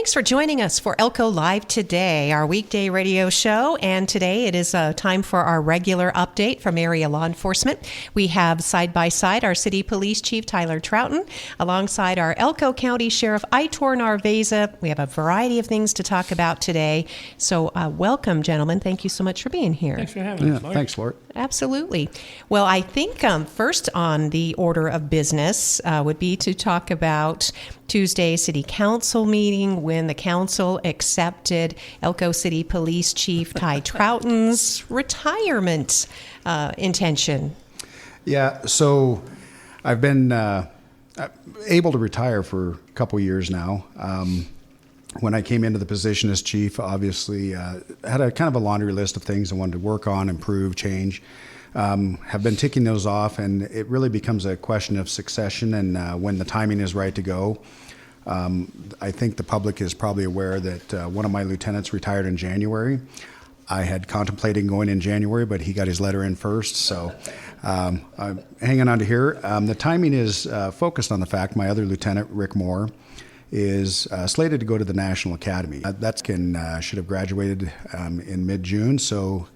Thanks for joining us for Elko Live Today, our weekday radio show. And today it is time for our regular update from area law enforcement. We have side by side our City Police Chief Tyler Trouten alongside our Elko County Sheriff Aitor Narvaiza. We have a variety of things to talk about today. So welcome, gentlemen. Thank you so much for being here. Thanks for having us, Lord. Thanks, Lord. Absolutely. Well, I think first on the order of business would be to talk about Tuesday's City Council meeting when the council accepted Elko City Police Chief Ty Trouten's retirement intention. Yeah, so I've been able to retire for a couple years now. When I came into the position as chief, obviously had a kind of a laundry list of things I wanted to work on, improve, change. Have been ticking those off, and it really becomes a question of succession and when the timing is right to go. I think the public is probably aware that one of my lieutenants retired in January. I had contemplated going in January, but he got his letter in first, so I'm hanging on to here. The timing is focused on the fact my other lieutenant, Rick Moore, is slated to go to the National Academy. Should have graduated in mid-June, so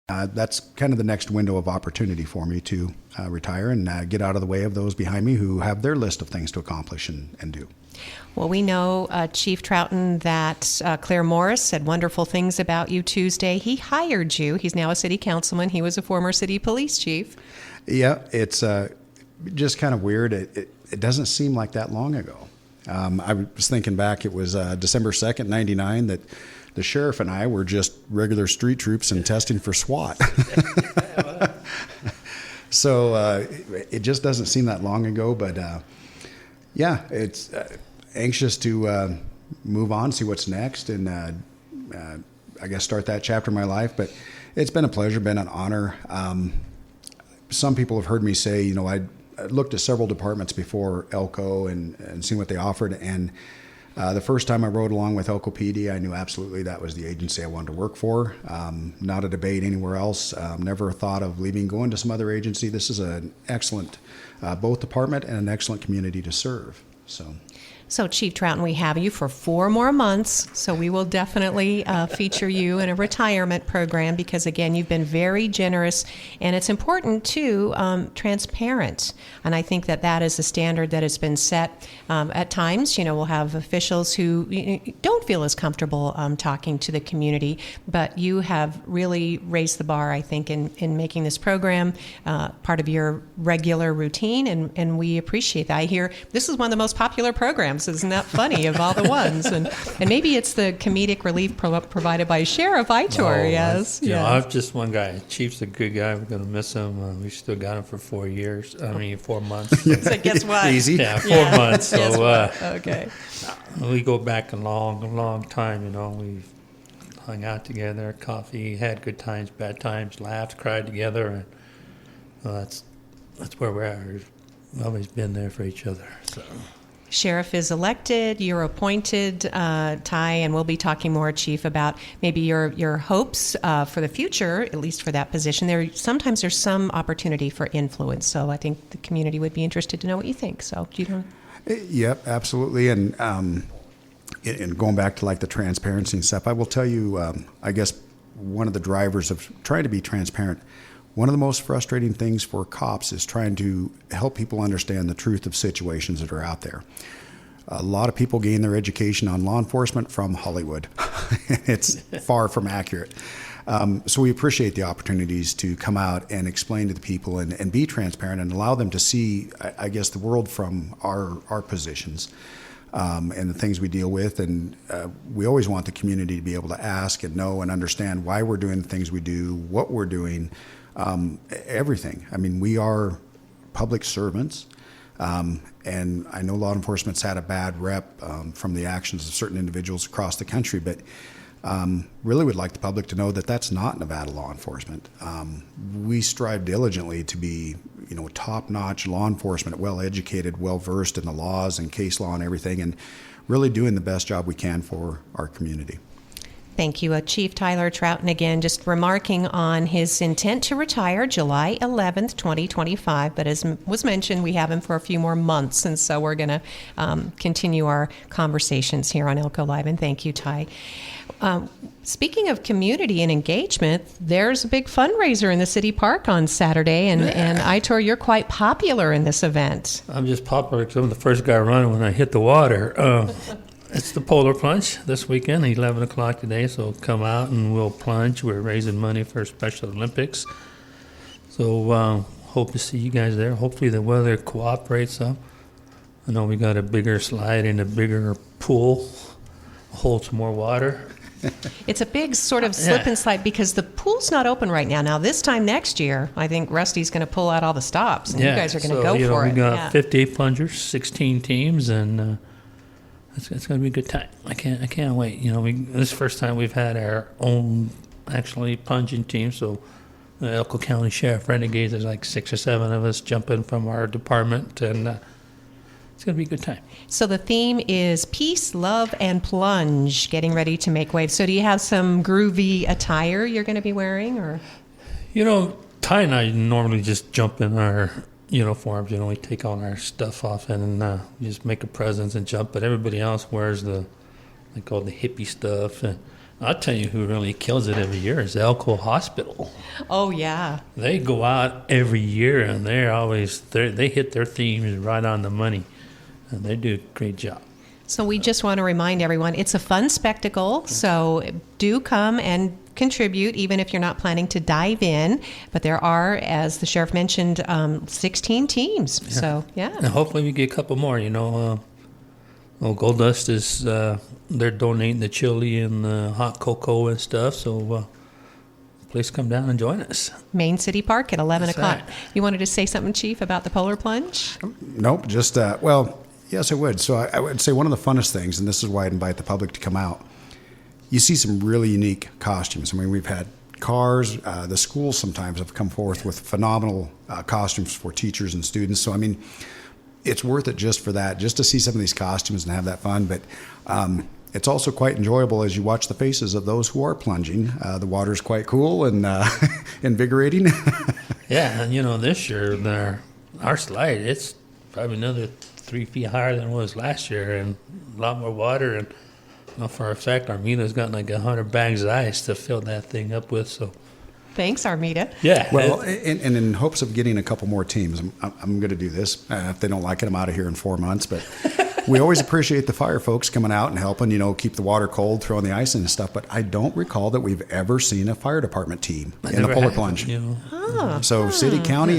that's kind of the next window of opportunity for me to retire and get out of the way of those behind me who have their list of things to accomplish and do. Well, we know, Chief Trouten, that Claire Morris said wonderful things about you Tuesday. He hired you. He's now a city councilman. He was a former city police chief. Yeah, it's just kind of weird. It doesn't seem like that long ago. I was thinking back, it was December 2nd, 99, that the sheriff and I were just regular street troops and testing for SWAT. So it just doesn't seem that long ago, but yeah, it's anxious to move on, see what's next, and I guess start that chapter of my life. But it's been a pleasure, been an honor. Some people have heard me say, I looked at several departments before Elko and seen what they offered, and the first time I rode along with Elko PD, I knew absolutely that was the agency I wanted to work for. Not a debate anywhere else. Never thought of leaving, going to some other agency. This is an excellent both department and an excellent community to serve. So, Chief Trouten, we have you for 4 more months, so we will definitely feature you in a retirement program because, again, you've been very generous, and it's important, too, transparent. And I think that is a standard that has been set. At times, we'll have officials who don't feel as comfortable talking to the community, but you have really raised the bar, I think, in making this program part of your regular routine, and we appreciate that. I hear this is one of the most popular programs. Isn't that funny, of all the ones? And maybe it's the comedic relief provided by Sheriff Aitor, yes. I'm just one guy. Chief's a good guy. We're going to miss him. We still got him for 4 months. So guess what? Easy. Yeah, 4 months. So, okay. We go back a long time, We hung out together, coffee, had good times, bad times, laughed, cried together. And that's where we're at. We've always been there for each other, so... Sheriff is elected, you're appointed, Ty, and we'll be talking more, Chief, about maybe your hopes for the future, at least for that position. Sometimes there's some opportunity for influence, so I think the community would be interested to know what you think. So, do you know? Yep, absolutely. And going back to like the transparency and stuff, I will tell you, I guess one of the drivers of trying to be transparent, one of the most frustrating things for cops is trying to help people understand the truth of situations that are out there. A lot of people gain their education on law enforcement from Hollywood. It's far from accurate. So we appreciate the opportunities to come out and explain to the people and be transparent and allow them to see, I guess, the world from our positions and the things we deal with. And we always want the community to be able to ask and know and understand why we're doing the things we do, what we're doing, everything. I mean, we are public servants, and I know law enforcement's had a bad rep from the actions of certain individuals across the country, but really would like the public to know that that's not Nevada law enforcement. We strive diligently to be, top-notch law enforcement, well-educated, well-versed in the laws and case law and everything, and really doing the best job we can for our community. Thank you. Chief Tyler Trouten again, just remarking on his intent to retire July 11th, 2025. But as was mentioned, we have him for a few more months, and so we're going to continue our conversations here on Elko Live. And thank you, Ty. Speaking of community and engagement, there's a big fundraiser in the city park on Saturday, and Aitor, you're quite popular in this event. I'm just popular because I'm the first guy running when I hit the water. It's the Polar Plunge this weekend, 11 o'clock today, so come out and we'll plunge. We're raising money for Special Olympics. So hope to see you guys there. Hopefully the weather cooperates some. I know we got a bigger slide and a bigger pool, hold some more water. It's a big sort of slip and slide because the pool's not open right now. Now, this time next year, I think Rusty's going to pull out all the stops, and you guys are going to go for it. We got 58 plungers, 16 teams, and it's going to be a good time. I can't wait. This is the first time we've had our own actually plunging team. So the Elko County Sheriff Renegades, there's like 6 or 7 of us jumping from our department, and it's going to be a good time. So the theme is peace, love, and plunge, getting ready to make waves. So do you have some groovy attire you're going to be wearing? Or Ty and I normally just jump in our uniforms. We take all our stuff off and we just make a presence and jump. But everybody else wears the hippie stuff. And I'll tell you who really kills it every year is Elko Hospital. Oh, yeah. They go out every year, and they hit their themes right on the money. And they do a great job. So we just want to remind everyone, it's a fun spectacle, so do come and contribute, even if you're not planning to dive in. But there are, as the sheriff mentioned, 16 teams. Yeah. So, yeah. And hopefully we get a couple more, Gold Dust is, they're donating the chili and the hot cocoa and stuff, so please come down and join us. Main City Park at 11 That's o'clock. right. You wanted to say something, Chief, about the Polar Plunge? Nope, just, yes, I would. So I would say one of the funnest things, and this is why I'd invite the public to come out, you see some really unique costumes. I mean, we've had cars. The schools sometimes have come forth with phenomenal costumes for teachers and students. So, I mean, it's worth it just for that, just to see some of these costumes and have that fun. But it's also quite enjoyable as you watch the faces of those who are plunging. The water's quite cool and invigorating. Yeah, and this year, our slide, it's probably another 3 feet higher than it was last year, and a lot more water. And for a fact, Armita's got like 100 bags of ice to fill that thing up with. So, thanks, Armita. Yeah. Well, and in hopes of getting a couple more teams, I'm going to do this. If they don't like it, I'm out of here in 4 months. But we always appreciate the fire folks coming out and helping, keep the water cold, throwing the ice in and stuff. But I don't recall that we've ever seen a fire department team in the Polar Plunge. So city, county,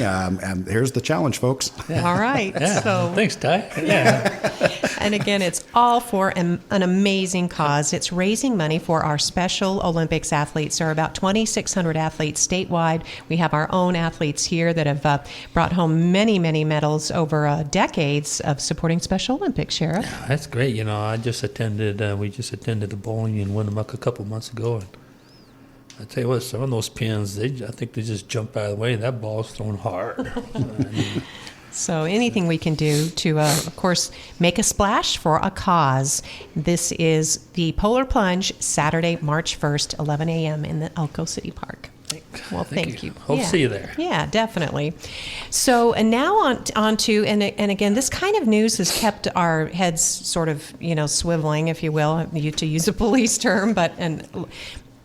here's the challenge, folks. Yeah. All right. Yeah. So thanks, Ty. Yeah. And again, it's all for an amazing cause. It's raising money for our Special Olympics athletes. There are about 2,600 athletes statewide. We have our own athletes here that have brought home many, many medals over decades of supporting Special Olympics, Sheriff. Yeah, that's great. We just attended the bowling in Winnemucca a couple months ago. And I tell you what, some of those pins, I think they just jump out of the way. That ball's thrown hard. So anything we can do to, of course, make a splash for a cause. This is the Polar Plunge, Saturday, March 1st, 11 a.m. in the Elko City Park. Well, thank you. Hope to see you there. Yeah, definitely. So, and now on to, and again, this kind of news has kept our heads sort of, swiveling, if you will, to use a police term,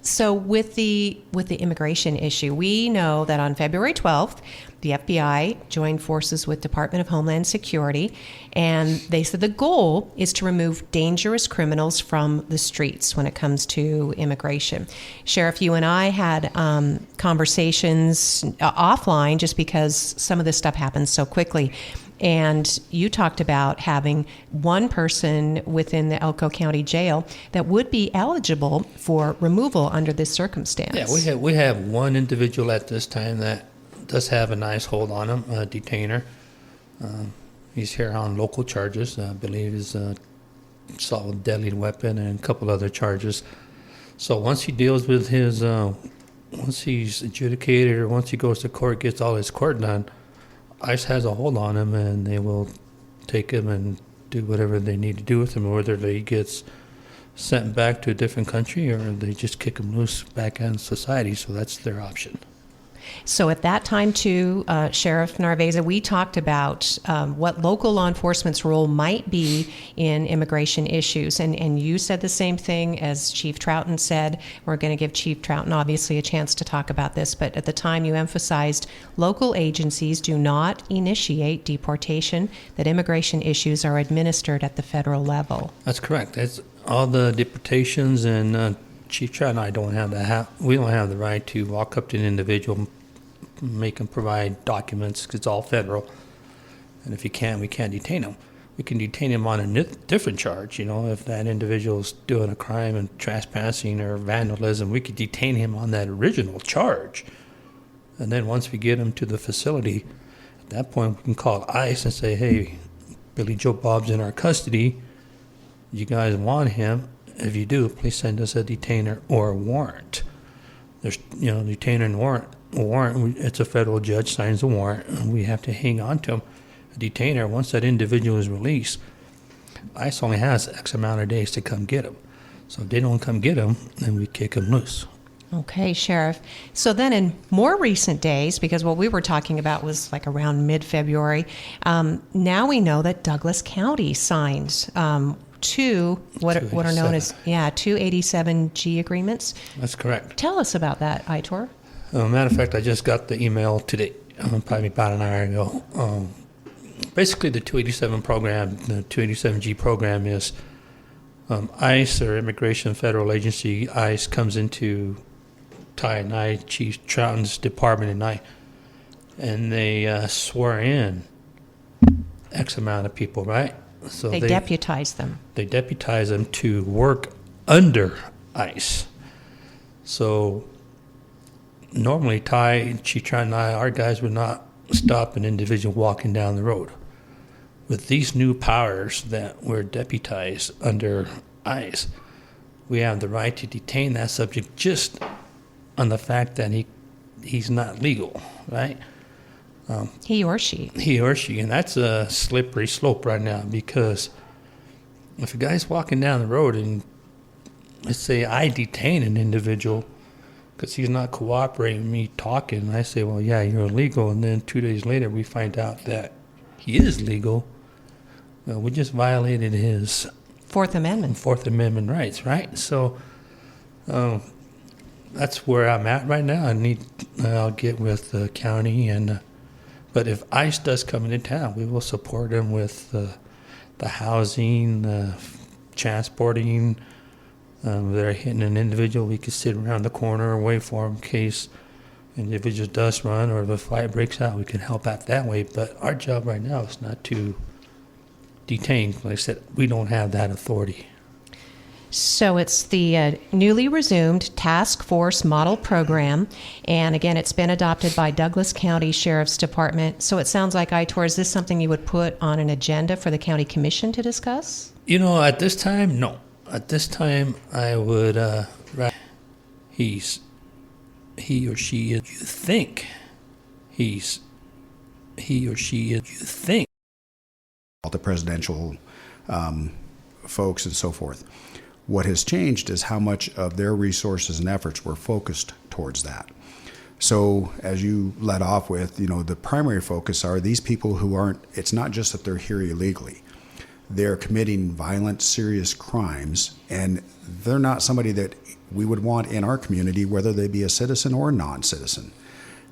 so with the immigration issue, we know that on February 12th, the FBI joined forces with Department of Homeland Security, and they said the goal is to remove dangerous criminals from the streets when it comes to immigration. Sheriff, you and I had conversations offline just because some of this stuff happens so quickly. And you talked about having one person within the Elko County Jail that would be eligible for removal under this circumstance. Yeah, we have one individual at this time that does have a nice hold on him, a detainer. He's here on local charges. I believe is assault with deadly weapon and a couple other charges. So once he deals with his, once he's adjudicated or once he goes to court, gets all his court done, ICE has a hold on him, and they will take him and do whatever they need to do with him, whether he gets sent back to a different country, or they just kick them loose back in society. So that's their option. So at that time, too, Sheriff Narvaiza, we talked about what local law enforcement's role might be in immigration issues. And you said the same thing as Chief Trouten said. We're going to give Chief Trouten, obviously, a chance to talk about this. But at the time, you emphasized local agencies do not initiate deportation, that immigration issues are administered at the federal level. That's correct. That's all the deportations, and Chief Trout and I don't have we don't have the right to walk up to an individual, make them provide documents, because it's all federal. And if we can't detain them. We can detain him on a different charge. If that individual's doing a crime and trespassing or vandalism, we could detain him on that original charge. And then once we get him to the facility, at that point we can call ICE and say, hey, Billy Joe Bob's in our custody. You guys want him? If you do, please send us a detainer or a warrant. There's, detainer and warrant. It's a federal judge signs the warrant, and we have to hang on to him. A detainer, once that individual is released, ICE only has X amount of days to come get him. So if they don't come get him, then we kick him loose. Okay, Sheriff. So then in more recent days, because what we were talking about was like around mid-February, now we know that Douglas County signed two what are known as 287G agreements. That's correct. Tell us about that, Aitor. Matter of fact, I just got the email today, probably about an hour ago. Basically, the 287 program, the 287G program is ICE, or Immigration Federal Agency. ICE comes into Ty and I, Chief Trouten's department, and they swear in X amount of people, right? So they deputize them. They deputize them to work under ICE. So normally, Ty, Chief Trout, and I, our guys would not stop an individual walking down the road. With these new powers that were deputized under ICE, we have the right to detain that subject just on the fact that he's not legal, right? He or she. And that's a slippery slope right now, because if a guy's walking down the road and let's say I detain an individual because he's not cooperating with me talking, and I say, well, yeah, you're illegal, and then 2 days later we find out that he is legal, we just violated his Fourth Amendment rights, right? So that's where I'm at right now. I'll get with the county, but if ICE does come into town, we will support them with the housing, the transporting. They're hitting an individual, we could sit around the corner and wait for them in case an individual does run, or if a fight breaks out, we can help out that way. But our job right now is not to detain. Like I said, we don't have that authority. So it's the newly resumed Task Force Model Program, and again, it's been adopted by Douglas County Sheriff's Department. So it sounds like, Aitor, is this something you would put on an agenda for the county commission to discuss? At this time, no. At this time, I would he or she is, you think. He or she is, you think. All the presidential folks and so forth. What has changed is how much of their resources and efforts were focused towards that. So as you led off with, the primary focus are these people who aren't, it's not just that they're here illegally. They're committing violent, serious crimes, and they're not somebody that we would want in our community, whether they be a citizen or a non-citizen.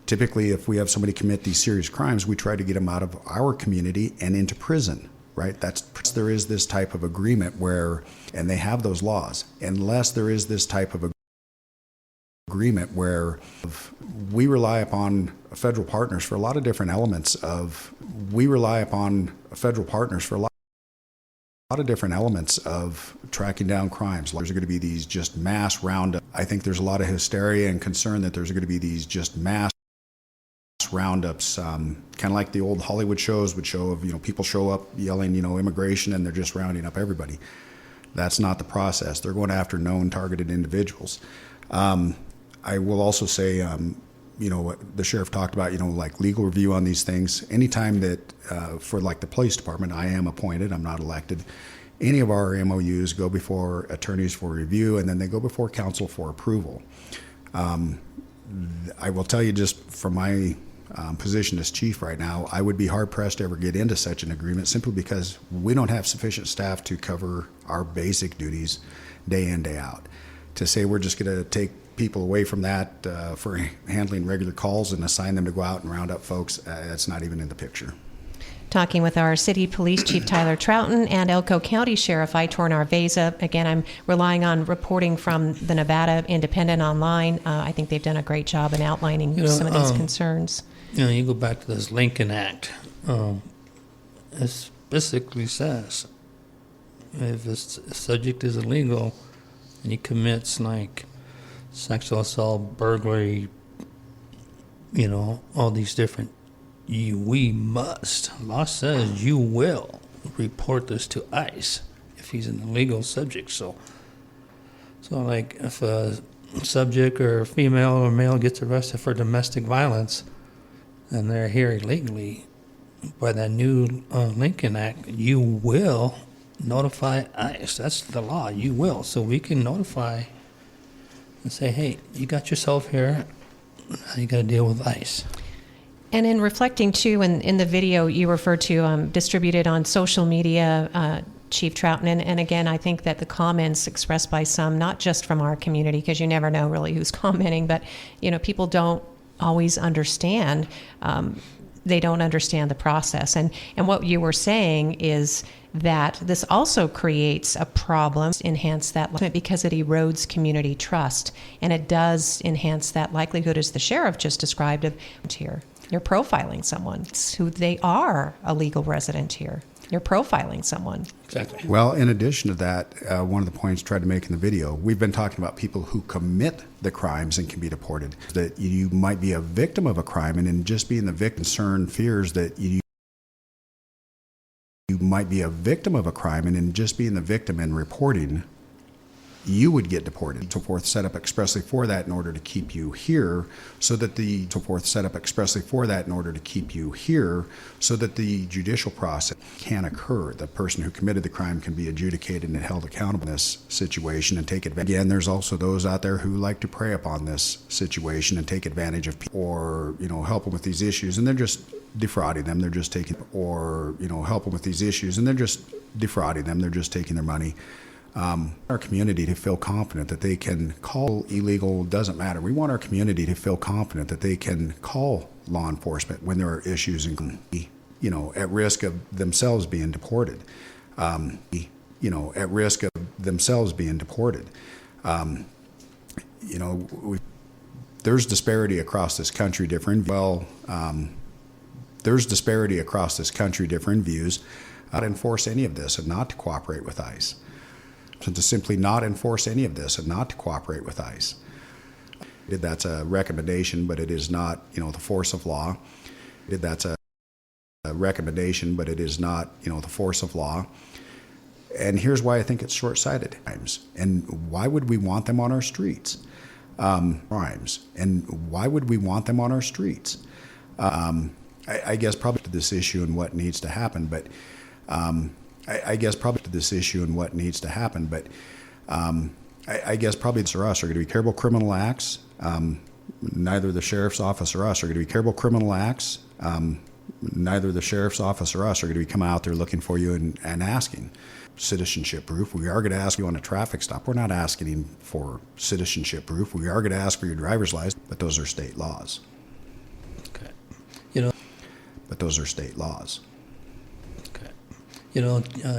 Typically, if we have somebody commit these serious crimes, we try to get them out of our community and into prison, right? There is this type of agreement where, and they have those laws, unless there is this type of agreement where we rely upon federal partners for a lot of different elements of, tracking down crimes. There's going to be these just mass roundup. I think there's a lot of hysteria and concern that there's going to be these just mass roundups, kind of like the old Hollywood shows would show of, people show up yelling, immigration, and they're just rounding up everybody. That's not the process. They're going after known targeted individuals. I will also say, the sheriff talked about, like legal review on these things. Anytime that, for like the police department, I am appointed, I'm not elected. any of our MOUs go before attorneys for review, and then they go before council for approval. I will tell you, just from my position as chief right now, I would be hard pressed to ever get into such an agreement, simply because we don't have sufficient staff to cover our basic duties day in, day out. To say we're just going to take people away from that for handling regular calls and assign them to go out and round up folks, that's not even in the picture. Talking with our City Police Chief Tyler Trouten and Elko County Sheriff Aitor Narvaiza. Again, I'm relying on reporting from the Nevada Independent Online. I think they've done a great job in outlining some of these concerns. You go back to this Lincoln Act. It basically says if a subject is illegal and he commits like sexual assault, burglary, all these different, we must, law says you will report this to ICE if he's an illegal subject. So like if a subject or female or male gets arrested for domestic violence and they're here illegally, by that new Lincoln Act, you will notify ICE. That's the law. You will. So we can notify and say, hey, you got yourself here. Now you got to deal with ICE. And in reflecting, too, in the video you referred to, distributed on social media, Chief Trouten, and again, I think that the comments expressed by some, not just from our community, because you never know really who's commenting, but, people don't always understand. They don't understand the process. And what you were saying is that this also creates a problem, enhance that because it erodes community trust, and it does enhance that likelihood, as the sheriff just described, of here. You're profiling someone. It's who they are, a legal resident here. You're profiling someone. Exactly. Well, in addition to that, one of the points I tried to make in the video, we've been talking about people who commit the crimes and can be deported. That you might be a victim of a crime, and in just being the victim, concern fears that you might be a victim of a crime, and in just being the victim and reporting, you would get deported. So forth set up expressly for that in order to keep you here, so that the judicial process can occur. The person who committed the crime can be adjudicated and held accountable in this situation and take advantage. Again, there's also those out there who like to prey upon this situation and take advantage of people, or help them with these issues, and they're just defrauding them. They're just taking, help them with these issues, and they're just defrauding them. They're just taking their money. Our community to feel confident that they can call illegal, doesn't matter. We want our community to feel confident that they can call law enforcement when there are issues and, at risk of themselves being deported. At risk of themselves being deported. There's disparity across this country, there's disparity across this country, different views. Not enforce any of this and not to cooperate with ICE. So to simply not enforce any of this and not to cooperate with ICE. That's a recommendation, but it is not, the force of law. That's a recommendation, but it is not, the force of law. And here's why I think it's short-sighted. And why would we want them on our streets? Crimes. And why would we want them on our streets? I guess probably to this issue and what needs to happen, but I guess probably to this issue and what needs to happen, but I guess probably it's for us are going to be terrible criminal acts. Neither the sheriff's office or us are going to be terrible criminal acts. Neither the sheriff's office or us are going to be coming out there looking for you and asking citizenship proof. We are going to ask you on a traffic stop. We're not asking for citizenship proof. We are going to ask for your driver's license, but those are state laws. Okay. But those are state laws.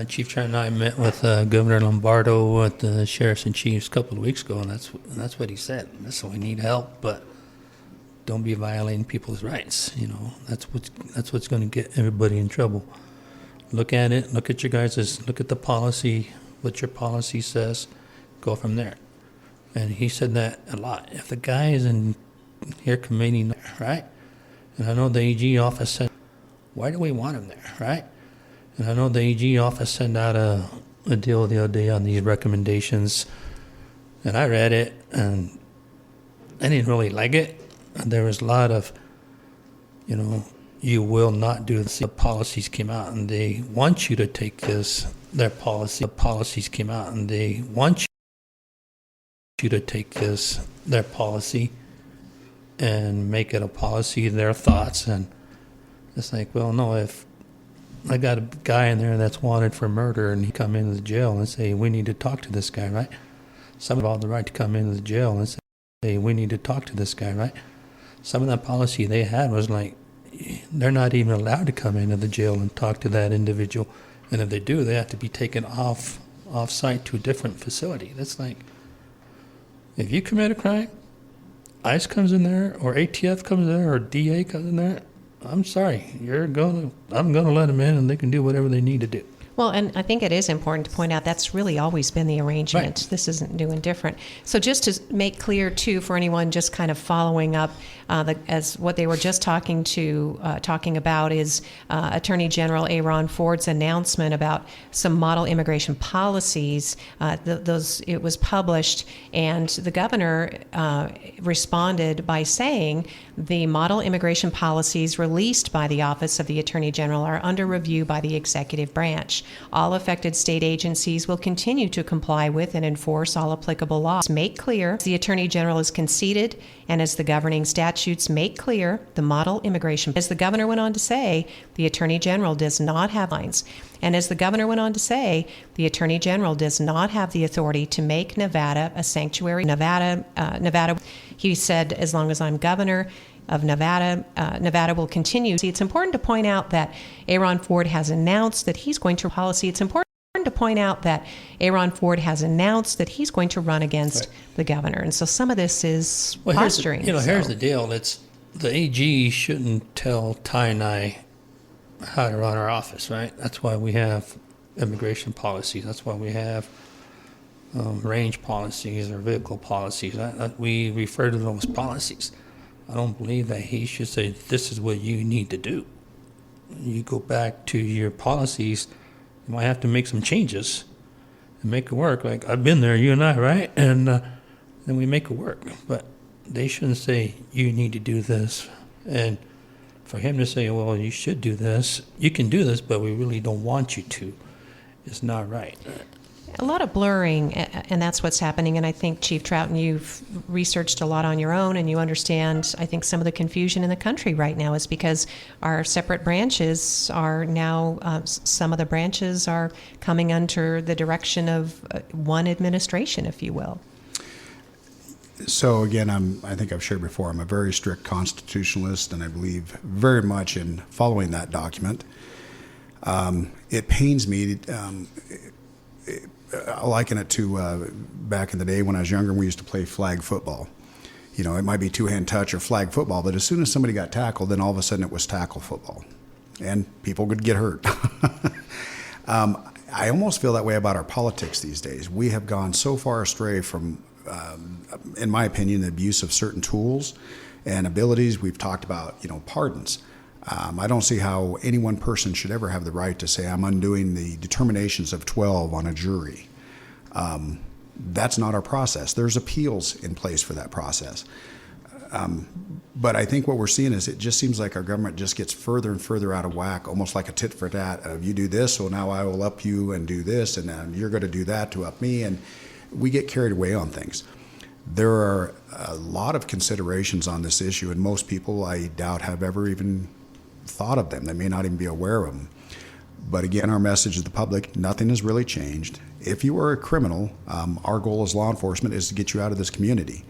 Chief Trout and I met with Governor Lombardo at the Sheriffs and Chiefs a couple of weeks ago, and that's what he said. So we need help, but don't be violating people's rights. That's what's going to get everybody in trouble. Look at it. Look at look at the policy. What your policy says. Go from there. And he said that a lot. If the guy is in here committing, right? And I know the AG office said, why do we want him there, right? And I know the AG office sent out a deal the other day on these recommendations, and I read it, and I didn't really like it. And there was a lot of, you will not do this. The policies came out and they want you to take this, their policy. The policies came out and they want you to take this, their policy, and make it a policy, their thoughts. And it's like, well, no, if I got a guy in there that's wanted for murder and he come into the jail and say, we need to talk to this guy, right? Some have all the right to come into the jail and say, we need to talk to this guy, right? Some of that policy they had was like, they're not even allowed to come into the jail and talk to that individual. And if they do, they have to be taken off site to a different facility. That's like, if you commit a crime, ICE comes in there, or ATF comes in there, or DA comes in there, I'm sorry, I'm gonna let them in and they can do whatever they need to do. Well, and I think it is important to point out that's really always been the arrangement. Right. This isn't new and different. So just to make clear, too, for anyone just kind of following up, as what they were just talking about is Attorney General Aaron Ford's announcement about some model immigration policies. It was published, and the governor responded by saying the model immigration policies released by the Office of the Attorney General are under review by the executive branch. All affected state agencies will continue to comply with and enforce all applicable laws. Make clear, the Attorney General has conceded, and as the governing statutes make clear, the model immigration, as the governor went on to say, the Attorney General does not have lines. And as the governor went on to say, the Attorney General does not have the authority to make Nevada a sanctuary. Nevada, he said, as long as I'm governor of Nevada, Nevada will continue. See, it's important to point out that Aaron Ford has announced that he's going to policy. It's important to point out that Aaron Ford has announced that he's going to run against the governor. And so some of this is posturing. Here's the deal. It's the AG shouldn't tell Ty and I how to run our office, right? That's why we have immigration policies. That's why we have range policies or vehicle policies. We refer to those policies. I don't believe that he should say, this is what you need to do. You go back to your policies, you might have to make some changes and make it work. Like, I've been there, you and I, right? And then we make it work. But they shouldn't say, you need to do this. And for him to say, well, you should do this, you can do this, but we really don't want you to, is not right. A lot of blurring, and that's what's happening. And I think, Chief Trouten, you've researched a lot on your own, and you understand, I think, some of the confusion in the country right now is because our separate branches are now, some of the branches are coming under the direction of one administration, if you will. So again, I think I've shared before, I'm a very strict constitutionalist, and I believe very much in following that document. It pains me. I liken it to back in the day when I was younger, we used to play flag football. You know, it might be two-hand touch or flag football, but as soon as somebody got tackled, then all of a sudden it was tackle football, and people would get hurt. I almost feel that way about our politics these days. We have gone so far astray from, in my opinion, the abuse of certain tools and abilities. We've talked about, pardons. I don't see how any one person should ever have the right to say, I'm undoing the determinations of 12 on a jury. That's not our process. There's appeals in place for that process. But I think what we're seeing is it just seems like our government just gets further and further out of whack, almost like a tit for tat of you do this, so now I will up you and do this, and then you're going to do that to up me. And we get carried away on things. There are a lot of considerations on this issue, and most people, I doubt, have ever even thought of them. They may not even be aware of them. But again, our message to the public, nothing has really changed. If you are a criminal, our goal as law enforcement is to get you out of this community.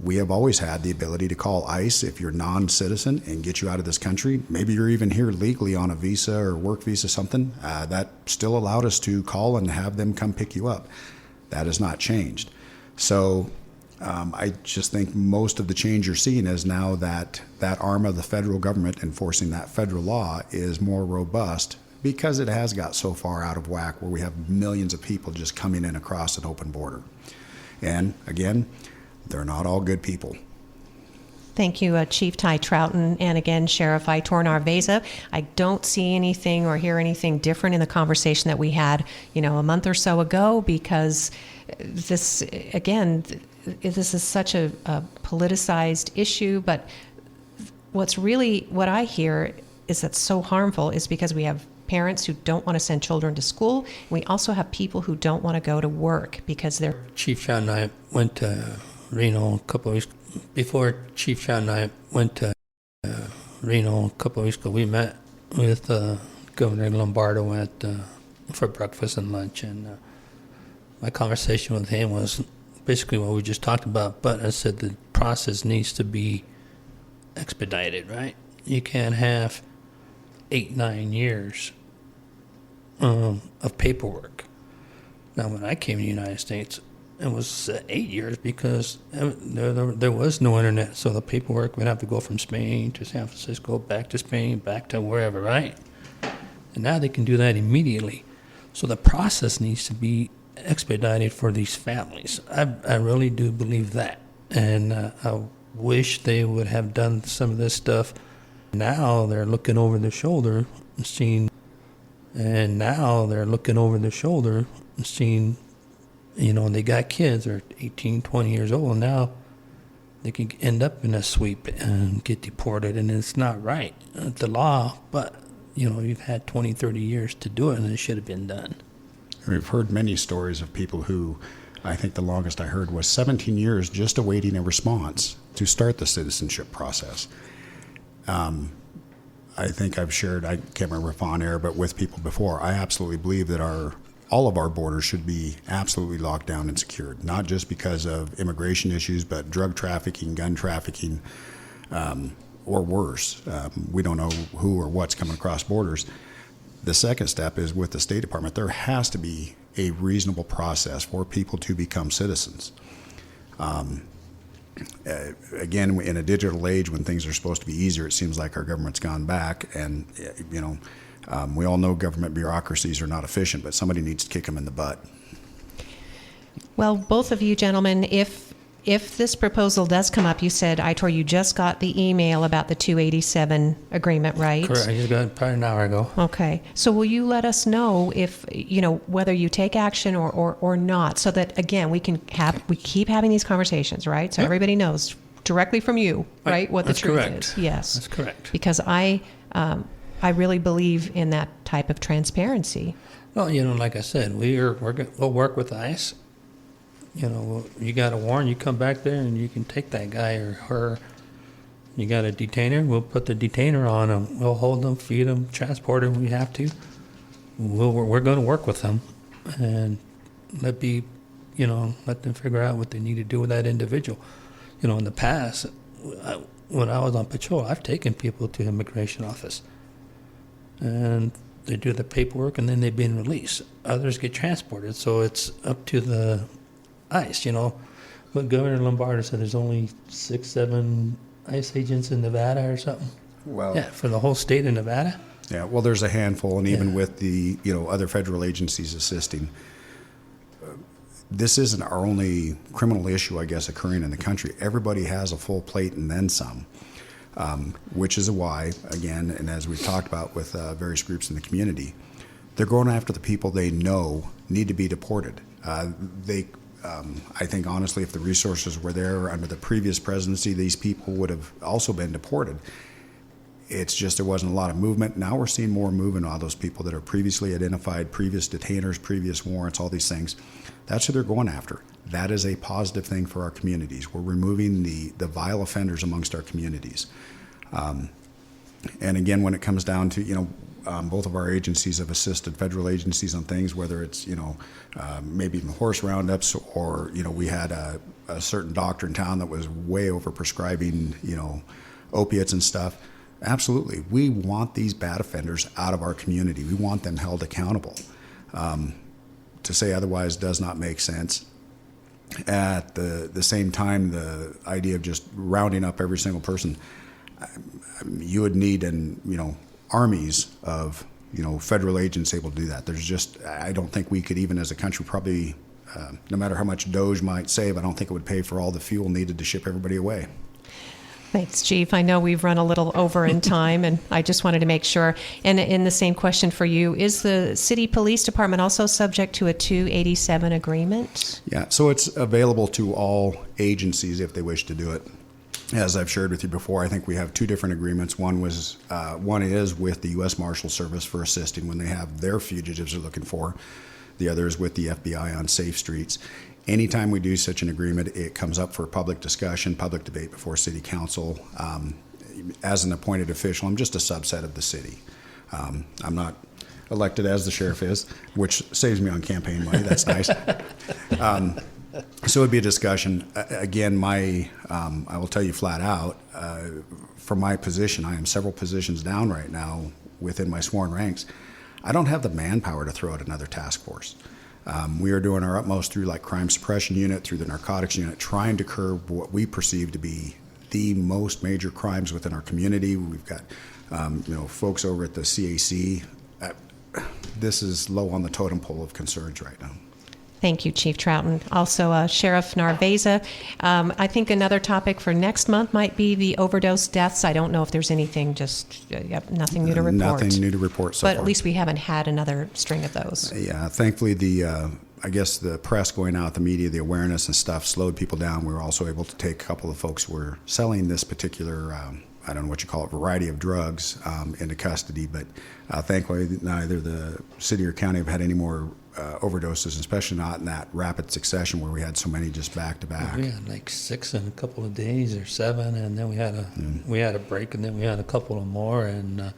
We have always had the ability to call ICE if you're non-citizen and get you out of this country. Maybe you're even here legally on a visa or work visa, something. That still allowed us to call and have them come pick you up. That has not changed. So I just think most of the change you're seeing is now that arm of the federal government enforcing that federal law is more robust because it has got so far out of whack where we have millions of people just coming in across an open border. And again, they're not all good people. Thank you, Chief Ty Trouten, and again, Sheriff Aitor Narvaiza. I don't see anything or hear anything different in the conversation that we had, a month or so ago, because this, again, this is such a politicized issue. But what I hear that's so harmful is because we have parents who don't want to send children to school. We also have people who don't want to go to work because they're... Chief Trouten and I went to Reno a couple of weeks before. Chief Trouten and I went to Reno a couple of weeks ago. We met with Governor Lombardo for breakfast and lunch, and my conversation with him was basically what we just talked about. But I said the process needs to be expedited, right? You can't have 8-9 years of paperwork. Now, when I came to the United States, it was 8 years because there was no internet. So the paperwork would have to go from Spain to San Francisco, back to Spain, back to wherever, right? And now they can do that immediately. So the process needs to be expedited for these families. I really do believe that. And I wish they would have done some of this stuff. Now they're looking over their shoulder and seeing, they got kids, they're 18, 20 years old. Now they can end up in a sweep and get deported, and it's not right. The law, but, you've had 20, 30 years to do it, and it should have been done. We've heard many stories of people who, I think the longest I heard was 17 years just awaiting a response to start the citizenship process. I think I've shared, I can't remember if on air, but with people before, I absolutely believe that all of our borders should be absolutely locked down and secured, not just because of immigration issues, but drug trafficking, gun trafficking, or worse. We don't know who or what's coming across borders. The second step is with the State Department. There has to be a reasonable process for people to become citizens. Again, in a digital age when things are supposed to be easier, it seems like our government's gone back. And, we all know government bureaucracies are not efficient, but somebody needs to kick them in the butt. Well, both of you gentlemen, if this proposal does come up, you said, Aitor, you just got the email about the 287 agreement, right? Correct. I just got it probably an hour ago. Okay. So will you let us know if, whether you take action or not, so that, again, we keep having these conversations, right? So everybody knows directly from you, right, what the truth is. Yes. That's correct. Because I really believe in that type of transparency. Well, like I said, we'll work with ICE. You got a warrant, you come back there and you can take that guy or her. You got a detainer, we'll put the detainer on them. We'll hold them, feed them, transport them if we have to. We're going to work with them and let them figure out what they need to do with that individual. In the past, when I was on patrol, I've taken people to immigration office. And they do the paperwork and then they've been released. Others get transported, so it's up to the ICE, But Governor Lombardo said there's only 6-7 ICE agents in Nevada or something. Well, yeah, for the whole state of Nevada. Yeah, well, there's a handful, and even with the other federal agencies assisting, this isn't our only criminal issue, I guess, occurring in the country. Everybody has a full plate and then some, which is why, again, and as we've talked about with various groups in the community, they're going after the people they know need to be deported. I think, honestly, if the resources were there under the previous presidency, these people would have also been deported. It's just there wasn't a lot of movement. Now we're seeing more movement on those people that are previously identified, previous detainers, previous warrants, all these things. That's who they're going after. That is a positive thing for our communities. We're removing the vile offenders amongst our communities. And again, when it comes down to, both of our agencies have assisted federal agencies on things, whether it's, maybe even horse roundups or, we had a certain doctor in town that was way over prescribing, opiates and stuff. Absolutely. We want these bad offenders out of our community. We want them held accountable. To say otherwise does not make sense. At the same time, the idea of just rounding up every single person, you would need armies of federal agents able to do that. I don't think we could, even as a country, probably no matter how much Doge might save, I don't think it would pay for all the fuel needed to ship everybody away. Thanks, Chief. I know we've run a little over in time, and I just wanted to make sure. And in the same question for you, is the city police department also subject to a 287 agreement? Yeah, so it's available to all agencies if they wish to do it. as I've shared with you before, I think we have two different agreements. One is with the U.S. Marshal Service for assisting when they have their fugitives they're looking for. The other is with the FBI on safe streets. Anytime we do such an agreement, it comes up for public discussion, public debate before City Council. As an appointed official, I'm just a subset of the city. I'm not elected as the sheriff is, which saves me on campaign money. That's nice. So it'd be a discussion. Again, I will tell you flat out, from my position, I am several positions down right now within my sworn ranks. I don't have the manpower to throw out another task force. We are doing our utmost through like crime suppression unit, through the narcotics unit, trying to curb what we perceive to be the most major crimes within our community. We've got, folks over at the CAC. This is low on the totem pole of concerns right now. Thank you, Chief Trouten. Also, Sheriff Narvaiza. I think another topic for next month might be the overdose deaths. I don't know if there's anything, nothing new to report. Nothing new to report so far. But at least we haven't had another string of those. Yeah, thankfully I guess the press going out, the media, the awareness and stuff slowed people down. We were also able to take a couple of folks who were selling this particular, I don't know what you call it, variety of drugs into custody. But thankfully, neither the city or county have had any more overdoses, especially not in that rapid succession where we had so many just back to back. We had like 6 in a couple of days or 7, and then we had a break, and then we had a couple of more, and